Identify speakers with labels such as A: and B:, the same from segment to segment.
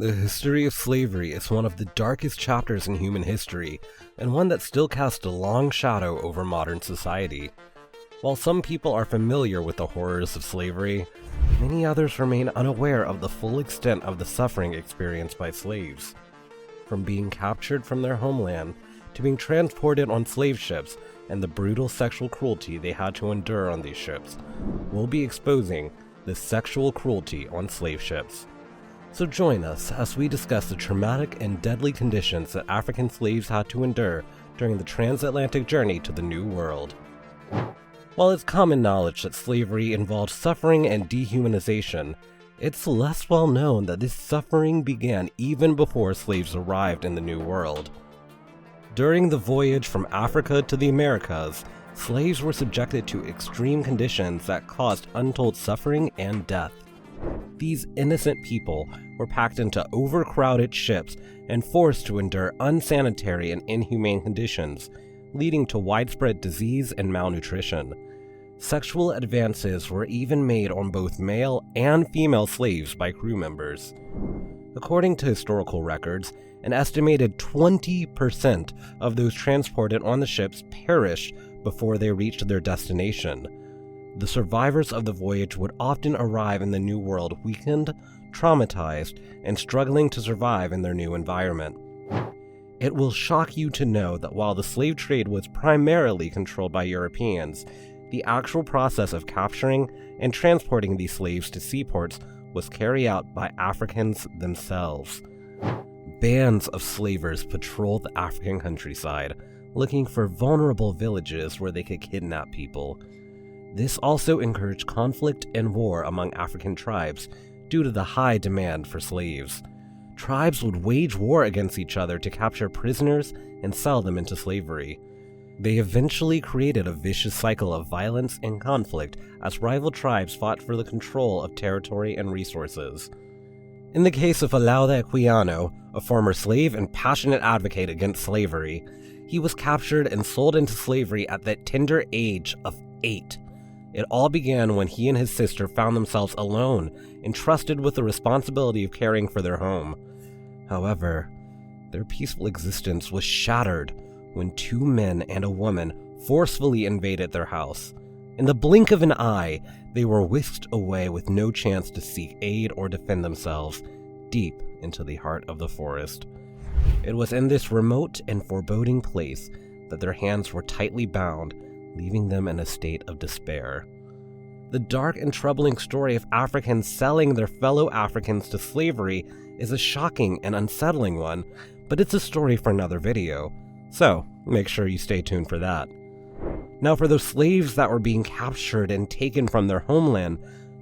A: The history of slavery is one of the darkest chapters in human history, and one that still casts a long shadow over modern society. While some people are familiar with the horrors of slavery, many others remain unaware of the full extent of the suffering experienced by slaves. From being captured from their homeland, to being transported on slave ships, and the brutal sexual cruelty they had to endure on these ships, we'll be exposing the sexual cruelty on slave ships. So join us as we discuss the traumatic and deadly conditions that African slaves had to endure during the transatlantic journey to the New World. While it's common knowledge that slavery involved suffering and dehumanization, it's less well known that this suffering began even before slaves arrived in the New World. During the voyage from Africa to the Americas, slaves were subjected to extreme conditions that caused untold suffering and death. These innocent people were packed into overcrowded ships and forced to endure unsanitary and inhumane conditions, leading to widespread disease and malnutrition. Sexual advances were even made on both male and female slaves by crew members. According to historical records, an estimated 20% of those transported on the ships perished before they reached their destination. The survivors of the voyage would often arrive in the New World weakened, traumatized, and struggling to survive in their new environment. It will shock you to know that while the slave trade was primarily controlled by Europeans, the actual process of capturing and transporting these slaves to seaports was carried out by Africans themselves. Bands of slavers patrolled the African countryside, looking for vulnerable villages where they could kidnap people. This also encouraged conflict and war among African tribes due to the high demand for slaves. Tribes would wage war against each other to capture prisoners and sell them into slavery. They eventually created a vicious cycle of violence and conflict as rival tribes fought for the control of territory and resources. In the case of Olaudah Equiano, a former slave and passionate advocate against slavery, he was captured and sold into slavery at the tender age of 8. It all began when he and his sister found themselves alone, entrusted with the responsibility of caring for their home. However, their peaceful existence was shattered when 2 men and a woman forcefully invaded their house. In the blink of an eye, they were whisked away with no chance to seek aid or defend themselves, deep into the heart of the forest. It was in this remote and foreboding place that their hands were tightly bound, leaving them in a state of despair. The dark and troubling story of Africans selling their fellow Africans to slavery is a shocking and unsettling one, but it's a story for another video, so make sure you stay tuned for that. Now, for those slaves that were being captured and taken from their homeland,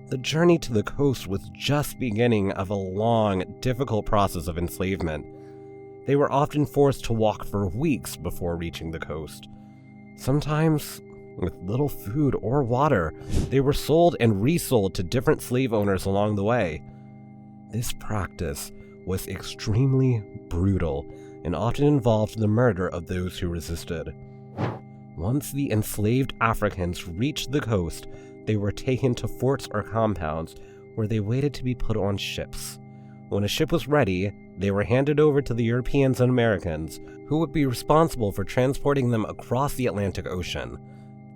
A: the journey to the coast was just beginning of a long, difficult process of enslavement. They were often forced to walk for weeks before reaching the coast. Sometimes, with little food or water, they were sold and resold to different slave owners along the way. This practice was extremely brutal and often involved the murder of those who resisted. Once the enslaved Africans reached the coast, they were taken to forts or compounds where they waited to be put on ships. When a ship was ready, they were handed over to the Europeans and Americans, who would be responsible for transporting them across the Atlantic Ocean.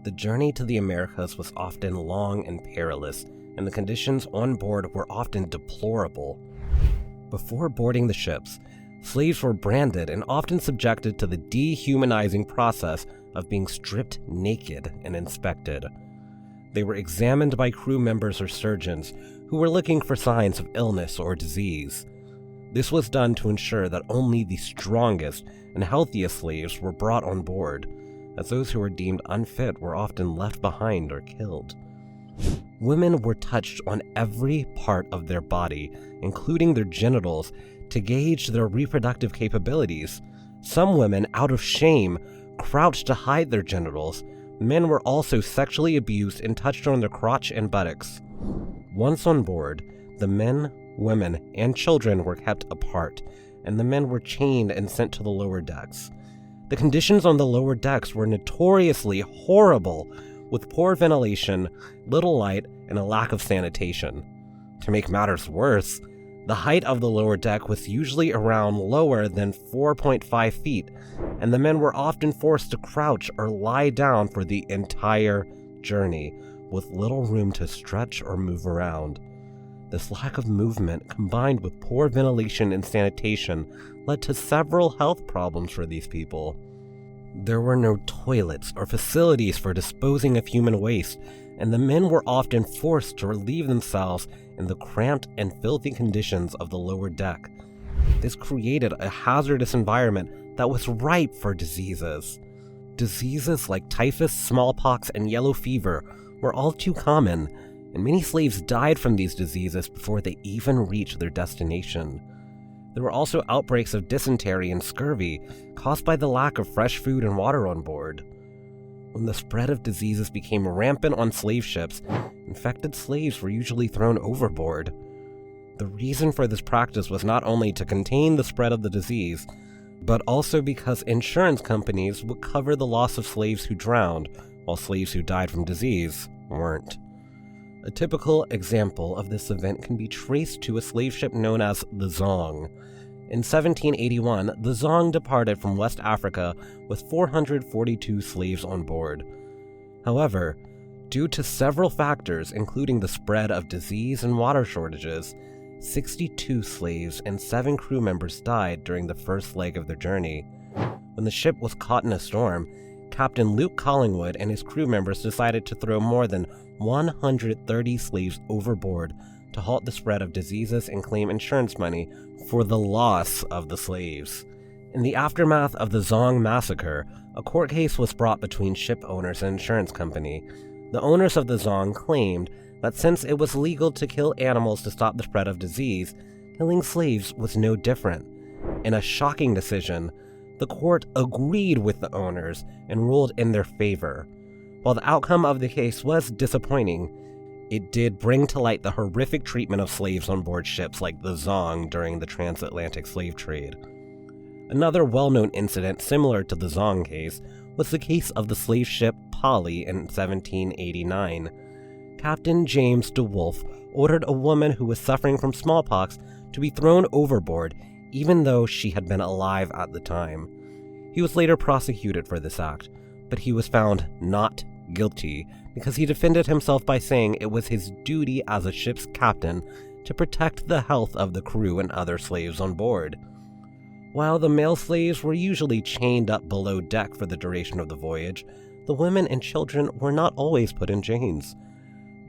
A: The journey to the Americas was often long and perilous, and the conditions on board were often deplorable. Before boarding the ships, slaves were branded and often subjected to the dehumanizing process of being stripped naked and inspected. They were examined by crew members or surgeons who were looking for signs of illness or disease. This was done to ensure that only the strongest and healthiest slaves were brought on board, as those who were deemed unfit were often left behind or killed. Women were touched on every part of their body, including their genitals, to gauge their reproductive capabilities. Some women, out of shame, crouched to hide their genitals. Men were also sexually abused and touched on their crotch and buttocks. Once on board, the men, women, and children were kept apart, and the men were chained and sent to the lower decks. The conditions on the lower decks were notoriously horrible, with poor ventilation, little light, and a lack of sanitation. To make matters worse, The height of the lower deck was usually around lower than 4.5 feet, and the men were often forced to crouch or lie down for the entire journey, with little room to stretch or move around. This lack of movement, combined with poor ventilation and sanitation, led to several health problems for these people. There were no toilets or facilities for disposing of human waste, and the men were often forced to relieve themselves in the cramped and filthy conditions of the lower deck. This created a hazardous environment that was ripe for diseases. Diseases like typhus, smallpox, and yellow fever were all too common, and many slaves died from these diseases before they even reached their destination. There were also outbreaks of dysentery and scurvy caused by the lack of fresh food and water on board. When the spread of diseases became rampant on slave ships, infected slaves were usually thrown overboard. The reason for this practice was not only to contain the spread of the disease, but also because insurance companies would cover the loss of slaves who drowned, while slaves who died from disease weren't. A typical example of this event can be traced to a slave ship known as the Zong. In 1781, the Zong departed from West Africa with 442 slaves on board. However, due to several factors, including the spread of disease and water shortages, 62 slaves and 7 crew members died during the first leg of their journey. When the ship was caught in a storm, Captain Luke Collingwood and his crew members decided to throw more than 130 slaves overboard to halt the spread of diseases and claim insurance money for the loss of the slaves. In the aftermath of the Zong massacre, a court case was brought between ship owners and insurance company. The owners of the Zong claimed that since it was legal to kill animals to stop the spread of disease, killing slaves was no different. In a shocking decision, the court agreed with the owners and ruled in their favor. While the outcome of the case was disappointing, it did bring to light the horrific treatment of slaves on board ships like the Zong during the transatlantic slave trade. Another well-known incident similar to the Zong case was the case of the slave ship Polly in 1789. Captain James DeWolf ordered a woman who was suffering from smallpox to be thrown overboard, even though she had been alive at the time. He was later prosecuted for this act, but he was found not guilty because he defended himself by saying it was his duty as a ship's captain to protect the health of the crew and other slaves on board. While the male slaves were usually chained up below deck for the duration of the voyage, the women and children were not always put in chains.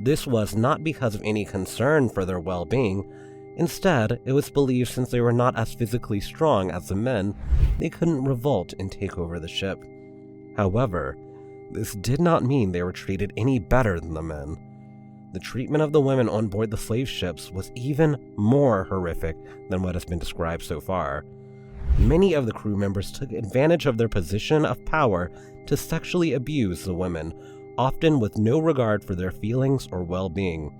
A: This was not because of any concern for their well-being. Instead, it was believed since they were not as physically strong as the men, they couldn't revolt and take over the ship. However, this did not mean they were treated any better than the men. The treatment of the women on board the slave ships was even more horrific than what has been described so far. Many of the crew members took advantage of their position of power to sexually abuse the women, often with no regard for their feelings or well-being.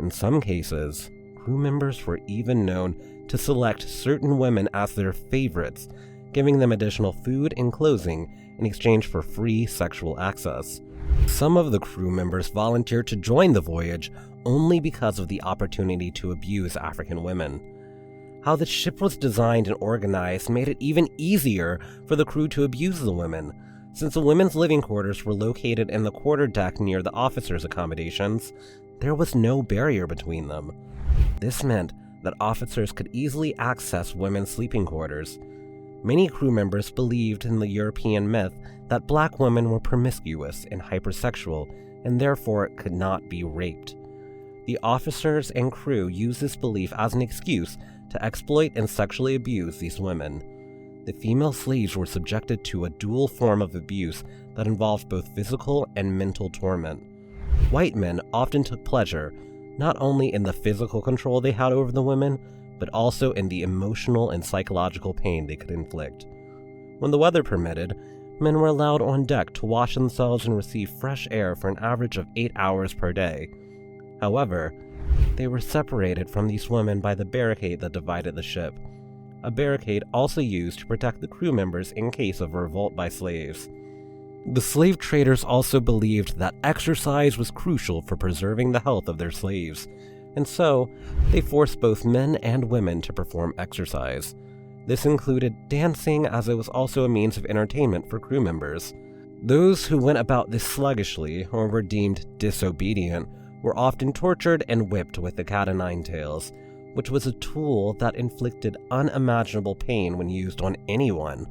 A: In some cases, crew members were even known to select certain women as their favorites, giving them additional food and clothing in exchange for free sexual access. Some of the crew members volunteered to join the voyage only because of the opportunity to abuse African women. How the ship was designed and organized made it even easier for the crew to abuse the women. Since the women's living quarters were located in the quarterdeck near the officers' accommodations, there was no barrier between them. This meant that officers could easily access women's sleeping quarters. Many crew members believed in the European myth that black women were promiscuous and hypersexual, and therefore could not be raped. The officers and crew used this belief as an excuse to exploit and sexually abuse these women. The female slaves were subjected to a dual form of abuse that involved both physical and mental torment. White men often took pleasure not only in the physical control they had over the women, but also in the emotional and psychological pain they could inflict. When the weather permitted, men were allowed on deck to wash themselves and receive fresh air for an average of 8 hours per day. However, they were separated from these women by the barricade that divided the ship, a barricade also used to protect the crew members in case of a revolt by slaves. The slave traders also believed that exercise was crucial for preserving the health of their slaves, and so they forced both men and women to perform exercise. This included dancing, as it was also a means of entertainment for crew members. Those who went about this sluggishly or were deemed disobedient were often tortured and whipped with the cat-o'-nine-tails, which was a tool that inflicted unimaginable pain when used on anyone.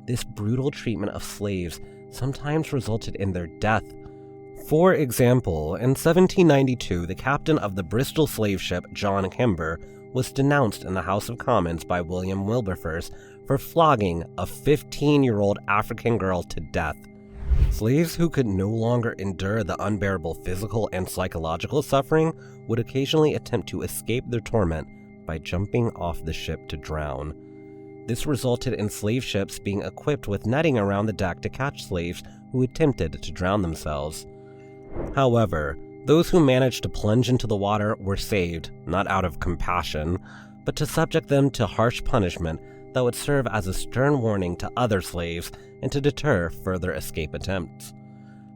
A: This brutal treatment of slaves sometimes resulted in their death. For example, in 1792, the captain of the Bristol slave ship John Kimber was denounced in the House of Commons by William Wilberforce for flogging a 15-year-old African girl to death. Slaves who could no longer endure the unbearable physical and psychological suffering would occasionally attempt to escape their torment by jumping off the ship to drown. This resulted in slave ships being equipped with netting around the deck to catch slaves who attempted to drown themselves. However, those who managed to plunge into the water were saved, not out of compassion, but to subject them to harsh punishment that would serve as a stern warning to other slaves and to deter further escape attempts.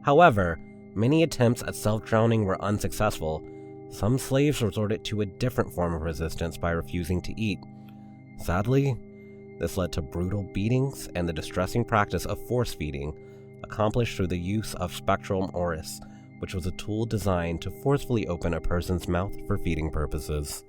A: However, many attempts at self-drowning were unsuccessful. Some slaves resorted to a different form of resistance by refusing to eat. Sadly, this led to brutal beatings and the distressing practice of force feeding, accomplished through the use of spectrum oris, which was a tool designed to forcefully open a person's mouth for feeding purposes.